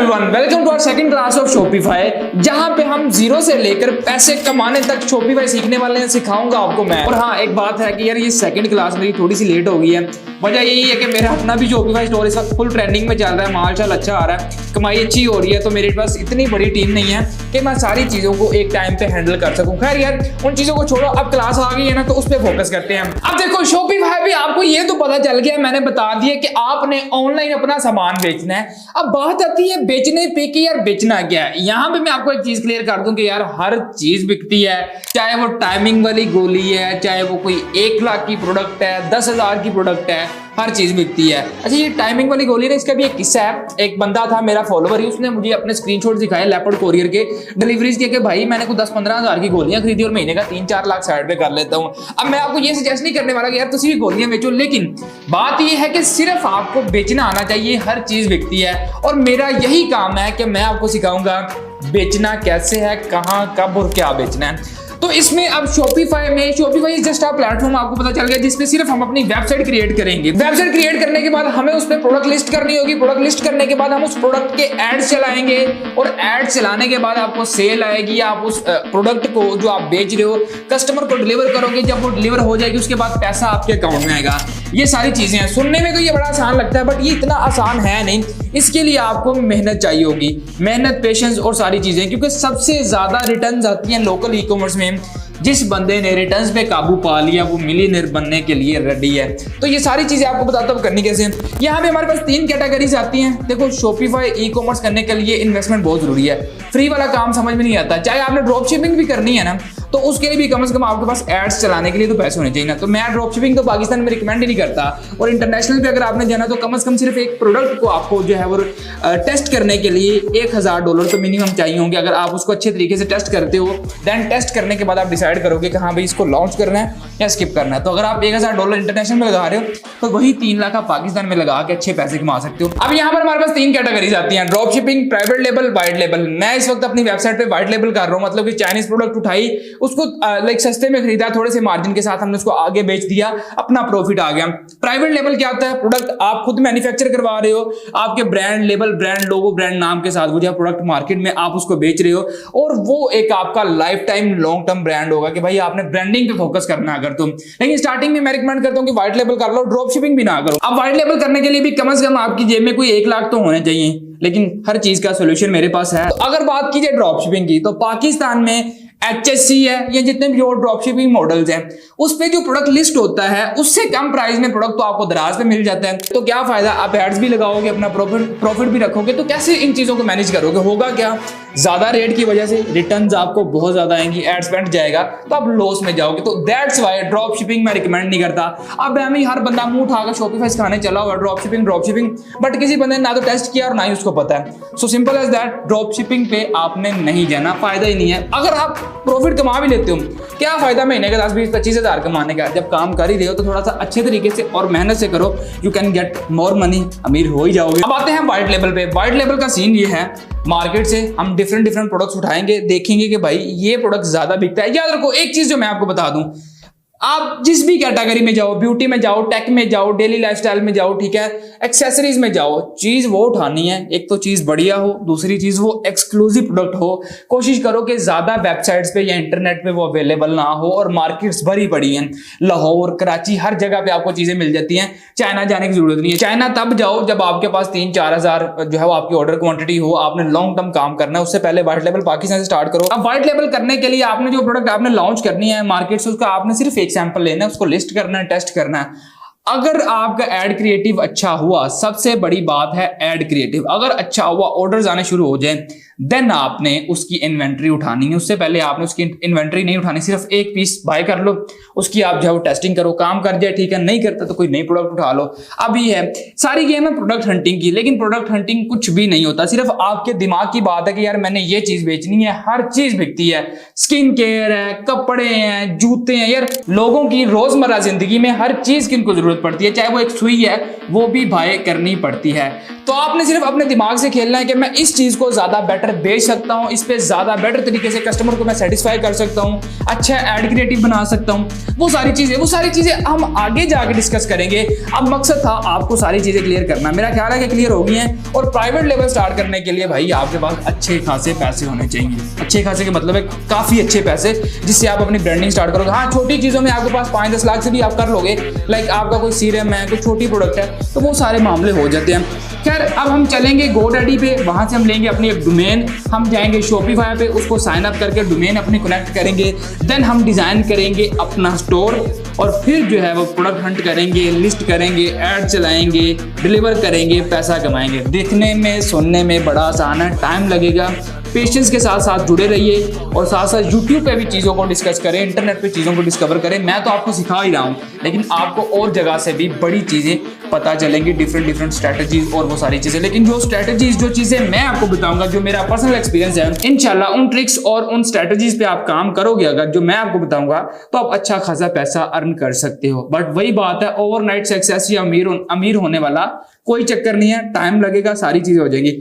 Everyone, welcome to our second class of Shopify, जहां पे हम जीरो से लेकर पैसे कमाने तक शॉपिफाई सीखने वाले हैं। सिखाऊंगा आपको मैं। और हाँ, एक बात है कि यार ये सेकंड क्लास मेरी थोड़ी सी लेट हो गई है। वजह यही है कि मेरा अपना भी शॉपिफाई स्टोर इस वक्त फुल ट्रेंडिंग में चल रहा है, माल अच्छा आ रहा है, कमाई अच्छी हो रही है। तो मेरे पास इतनी बड़ी टीम नहीं है कि मैं सारी चीजों को एक टाइम पे हैंडल कर सकूं। खैर यार, उन चीजों को छोड़ो, अब क्लास आ गई है ना, तो उस पर फोकस करते हैं। अब देखो, शॉपिफाई भी आपको ये तो पता चल गया, मैंने बता दिया कि आपने ऑनलाइन अपना सामान बेचना है। अब बात आती है बेचने पे कि यार बेचना क्या है। यहां पे मैं आपको एक चीज क्लियर कर दूं कि यार हर चीज बिकती है, चाहे वो टाइमिंग वाली गोली है, चाहे वो कोई 1 लाख की प्रोडक्ट है, 10,000 की प्रोडक्ट है, हर चीज बिकती है। अच्छा, ये टाइमिंग वाली गोली ना, इसका भी एक किस्सा है। एक बंदा था मेरा फॉलोवर ही, उसने मुझे अपने स्क्रीनशॉट दिखाए लेपर्ड कोरियर के डिलीवरीज के, भाई मैंने को 10-15 हजार की गोलियां खरीदी और महीने का 3-4 लाख साइड पे कर लेता हूं। अब मैं आपको ये सजेस्ट नहीं करने वाला कि यार तुम भी गोलियां बेचो, लेकिन बात ये है कि सिर्फ आपको बेचना आना चाहिए, हर चीज बिकती है। और मेरा यही काम है कि मैं आपको सिखाऊंगा बेचना कैसे है, कहां, कब और क्या बेचना है। तो इसमें अब Shopify is just a platform, आपको पता चल गया, जिसपे सिर्फ हम अपनी वेबसाइट क्रिएट करेंगे। वेबसाइट क्रिएट करने के बाद हमें उस पर प्रोडक्ट लिस्ट करनी होगी। प्रोडक्ट लिस्ट करने के बाद हम उस प्रोडक्ट के एड्स चलाएंगे, और एड्स चलाने के बाद आपको सेल आएगी। आप उस प्रोडक्ट को जो आप बेच रहे हो कस्टमर को डिलीवर करोगे। जब वो डिलीवर हो जाएगी उसके बाद पैसा आपके अकाउंट में आएगा। ये सारी चीजें हैं। सुनने में तो ये बड़ा आसान लगता है, बट ये इतना आसान है नहीं। इसके लिए आपको मेहनत चाहिए होगी, मेहनत, पेशेंस और सारी चीजें, क्योंकि सबसे ज्यादा रिटर्न्स आती हैं लोकल ई कॉमर्स में। जिस बंदे ने रिटर्न्स पे काबू पा लिया वो मिलियनेयर बनने के लिए रेडी है। तो ये सारी चीजें आपको बताता हूं करनी कैसे। यहाँ पे हमारे पास 3 कैटेगरीज आती हैं। देखो, शॉपिफाई ई कॉमर्स करने के लिए इन्वेस्टमेंट बहुत जरूरी है। फ्री वाला काम समझ में नहीं आता। चाहे आपने ड्रॉप शिपिंग भी करनी है ना, तो उसके लिए भी कम से कम आपके पास एड्स चलाने के लिए तो पैसे होने चाहिए ना। तो मैं ड्रॉप शिपिंग तो पाकिस्तान में रिकमेंड ही नहीं करता। और इंटरनेशनल पे अगर आपने जाना तो कम से कम सिर्फ एक प्रोडक्ट को आपको जो है वो टेस्ट करने के लिए $1,000 तो मिनिमम चाहिए होंगे। अगर आप उसको अच्छे तरीके से टेस्ट करते हो, देन टेस्ट करने के बाद आप डिसाइड करोगे कि हाँ भाई इसको लॉन्च करना है या स्किप करना है। तो अगर आप $1,000 इंटरनेशनल में लगा रहे हो तो वही 3 लाख आप पाकिस्तान में लगा के अच्छे पैसे कमा सकते हो। अब यहाँ पर हमारे पास 3 कैटेगरीज आती हैं, drop shipping, private label, white label. मैं इस वक्त अपनी वेबसाइट पे वाइट लेबल कर रहा हूँ, मतलब कि चाइनीज प्रोडक्ट उठाई, उसको लाइक सस्ते में खरीदा, थोड़े से मार्जिन के साथ हमने उसको आगे बेच दिया, अपना प्रॉफिट आ गया। प्राइवेट लेबल क्या होता है? प्रोडक्ट आप खुद मैन्युफैक्चर करवा रहे हो, आपके brand label, brand logo, brand नाम के साथ वो जो प्रोडक्ट मार्केट में आप उसको बेच रहे हो, और वो एक आपका life time long term brand होगा कि भाई आपने ब्रांडिंग पे फोकस करना है अगर तुम। लेकिन स्टार्टिंग में मैं रिकमेंड करता हूं कि व्हाइट लेबल कर लो, ड्रॉप शिपिंग भी ना करो। अब व्हाइट लेबल करने के लिए भी कम से कम आपकी जेब में कोई 1 लाख तो होने चाहिए, लेकिन हर चीज का सोल्यूशन मेरे पास है। तो अगर बात कीजिए ड्रॉप शिपिंग की, तो पाकिस्तान में HSC है, ये जितने भी और ड्रॉप शिपिंग मॉडल्स हैं, उस पे जो प्रोडक्ट लिस्ट होता है उससे कम प्राइस में प्रोडक्ट तो आपको दराज पे मिल जाता है। तो क्या फायदा, आप एड्स भी लगाओगे, अपना प्रॉफिट भी रखोगे, तो कैसे इन चीजों को मैनेज करोगे? होगा क्या, ज्यादा रेट की वजह से रिटर्न्स आपको बहुत ज्यादा आएंगी, एड स्पेंड जाएगा, तो आप लॉस में जाओगे। तो दैट्स व्हाई ड्रॉप शिपिंग मैं रिकमेंड नहीं करता। अब हमें हर बंदा मुंह उठाकर शॉपिफाई सिखाने चला हुआ ड्रॉप शिपिंग, बट किसी बंदे ने ना तो टेस्ट किया और ना ही उसको पता है। So simple as that, drop shipping पे आपने नहीं जाना, फायदा ही नहीं है। अगर आप प्रॉफिट कमा भी लेते हो, क्या फायदा महीने का 10-20-25 हजार कमाने का? जब काम कर ही रहे हो तो थोड़ा सा अच्छे तरीके से और मेहनत से करो, you can get more money, अमीर हो ही जाओगे। अब आते हैं व्हाइट लेवल पे। व्हाइट लेवल का सीन ये है, मार्केट से हम डिफरेंट प्रोडक्ट्स उठाएंगे, देखेंगे कि भाई ये प्रोडक्ट ज्यादा बिकता है। याद रखो एक चीज जो मैं आपको बता दूं, आप जिस भी कैटेगरी में जाओ, ब्यूटी में जाओ, टेक में जाओ, डेली लाइफस्टाइल में जाओ, ठीक है, एक्सेसरीज में जाओ, चीज वो उठानी है, एक तो चीज बढ़िया हो, दूसरी चीज वो एक्सक्लूसिव प्रोडक्ट हो। कोशिश करो कि ज्यादा वेबसाइट्स पे या इंटरनेट पे वो अवेलेबल ना हो, और मार्केट्स भरी पड़ी हैं, लाहौर, कराची, हर जगह पे आपको चीजें मिल जाती हैं। चाइना जाने की जरूरत नहीं है। चाइना तब जाओ जब आपके पास 3-4 हजार जो है वो आपकी ऑर्डर क्वांटिटी हो, आपने लॉन्ग टर्म काम करना है। उससे पहले व्हाइट लेवल पाकिस्तान से स्टार्ट करो। अब व्हाइट लेवल करने के लिए आपने जो प्रोडक्ट आपने लॉन्च करनी है मार्केट से, उसका आपने सिर्फ सैंपल लेना है, उसको लिस्ट करना है, टेस्ट करना है। अगर आपका एड क्रिएटिव अच्छा हुआ, सबसे बड़ी बात है एड क्रिएटिव अगर अच्छा हुआ, ऑर्डर्स आने शुरू हो जाए, देन आपने उसकी इन्वेंट्री उठानी है। उससे पहले आपने उसकी इन्वेंट्री नहीं उठानी, सिर्फ एक पीस बाय कर लो, उसकी आप जो है टेस्टिंग करो, काम कर जाए ठीक है, नहीं करता तो कोई नई प्रोडक्ट उठा लो। अब ये है सारी गेम है प्रोडक्ट हंटिंग की, लेकिन प्रोडक्ट हंटिंग कुछ भी नहीं होता, सिर्फ आपके दिमाग की बात है कि यार मैंने ये चीज बेचनी है। हर चीज बिकती है, स्किन केयर है, कपड़े हैं, जूते हैं, यार लोगों की रोजमर्रा जिंदगी में हर चीज की इनको जरूरत जरूरत पड़ती है, चाहे वो एक सुई है वो भी भाई करनी पड़ती है। तो आपने सिर्फ अपने दिमाग से खेलना है कि मैं इस चीज को ज्यादा बेटर बेच सकता हूँ, इस पे ज्यादा बेटर तरीके से कस्टमर को मैं सेटिस्फाई कर सकता हूँ, अच्छा एड क्रिएटिव बना सकता हूँ। वो सारी चीजें हम आगे जाके डिस्कस करेंगे। अब मकसद था आपको सारी चीजें क्लियर करना, मेरा ख्याल है कि क्लियर हो गई हैं। और प्राइवेट लेवल स्टार्ट करने के लिए भाई आपके पास अच्छे खासे पैसे होने चाहिए। अच्छे खासे के मतलब है काफी अच्छे पैसे, जिससे आप अपनी ब्रांडिंग स्टार्ट करोगे। हाँ, छोटी चीजों में आपके पास 5-10 लाख से भी आप कर लोगे, लाइक आपका कोई सीरम है, कोई छोटी प्रोडक्ट है, तो वो सारे मामले हो जाते हैं। खैर, अब हम चलेंगे GoDaddy पे, वहां से हम लेंगे अपनी एक डोमेन, हम जाएंगे Shopify पे, उसको साइन अप करके डोमेन अपनी कनेक्ट करेंगे, देन हम डिजाइन करेंगे अपना स्टोर, और फिर जो है वो प्रोडक्ट हंट करेंगे, लिस्ट करेंगे, ऐड चलाएंगे, डिलीवर करेंगे, पैसा कमाएंगे। देखने में सुनने में बड़ा आसान है, टाइम लगेगा, पेशेंस के साथ साथ जुड़े रहिए और साथ साथ YouTube पे भी चीज़ों को डिस्कस करें, इंटरनेट पे चीज़ों को डिस्कवर करें। मैं तो आपको सिखा ही रहा हूँ, लेकिन आपको और जगह से भी बड़ी चीज़ें पता चलेंगी, डिफरेंट स्ट्रैटेजीज और वो सारी चीज़ें। लेकिन जो स्ट्रैटेजीज, जो चीज़ें मैं आपको बताऊंगा, जो मेरा पर्सनल एक्सपीरियंस है, इंशाल्लाह उन ट्रिक्स और उन स्ट्रैटेजीज पे आप काम करोगे अगर, जो मैं आपको बताऊंगा, तो आप अच्छा खासा पैसा अर्न कर सकते हो। बट वही बात है, ओवरनाइट सक्सेस या अमीर होने वाला कोई चक्कर नहीं है, टाइम लगेगा, सारी चीज़ें हो जाएंगी।